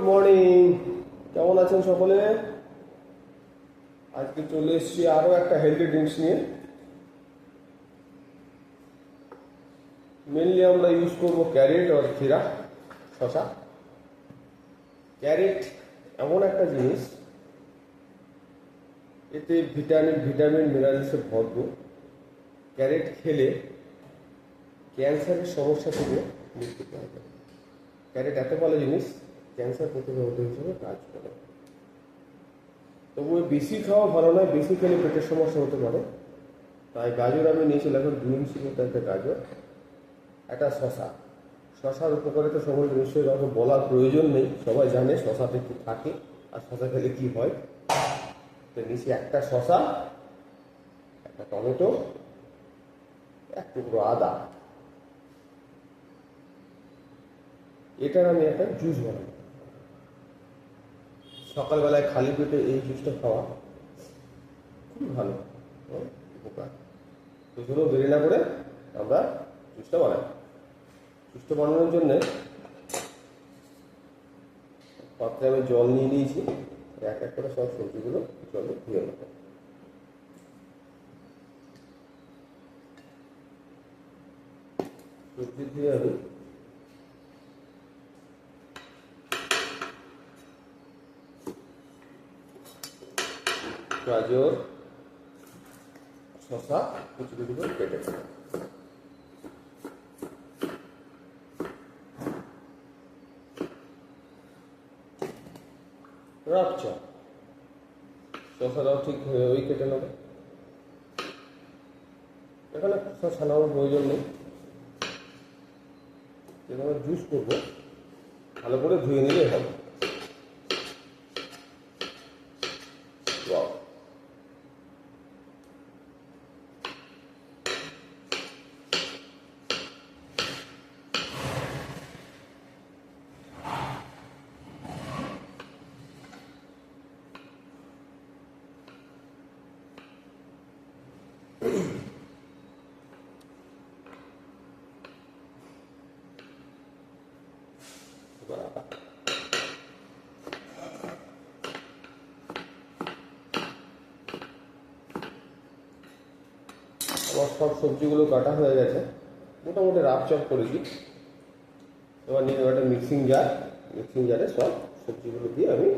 Morning, কেমন আছেন সকলে? আজকে চলে এসেছি আরো একটা হেলদি ড্রিঙ্কস নিয়ে। মেনলি আমরা ইউজ করবো ক্যারেট আর ক্ষীরা, শশা। ক্যারেট এমন একটা জিনিস, এতে ভিটামিন মিনারেলসে ভরপুর। ক্যারেট খেলে ক্যান্সারের সমস্যা থেকে মুক্তি পাওয়া যায়। ক্যারেট এত ভালো জিনিস, ক্যান্সার প্রতিরোধক হিসেবে কাজ করে। তবু বেশি খাওয়া ভালো নয়, বেশি খেলে পেটের সমস্যা হতে পারে। তাই গাজর আমি নিয়েছিলাম, এখন 2 ইঞ্চি মতো একটা গাজর, একটা শশা। শশার উপকারিতা সম্বন্ধে নিশ্চয়ই কাউকে বলার প্রয়োজন নেই, সবাই জানে শশাতে কি থাকে আর শশা খেলে কি হয়। তো নিচে একটা শশা, একটা টমেটো, এক টুকরো আদা, এটার আমি একটা জুস বানাবো। সকালবেলায় খালি পেটে এই জুসটা খাওয়া খুবই ভালো উপকার। তো চলো দেরি না করে আমরা জুসটা বানাই। জুসটা বানানোর জন্যে পাত্রে আমি জল নিয়ে নিয়েছি, এক এক করে সব সবজিগুলো জলে ধুয়ে নেব। সবজি ধুয়ে আমি গাজর, শশা কুচি কুচি করে কেটে নেব। রাখছা শশাটাও ঠিক ওই কেটে নেবে। এখানে শশা ছানানোর প্রয়োজন নেই, যেভাবে জুস করবো ভালো করে ধুয়ে নিলে হবে। আমার সব সবজিগুলো কাটা হয়ে গেছে, মোটামুটি রাফ চপ করেছি। এবার নিয়ে একটা মিক্সিং জারে সব সবজিগুলো দিয়ে আমি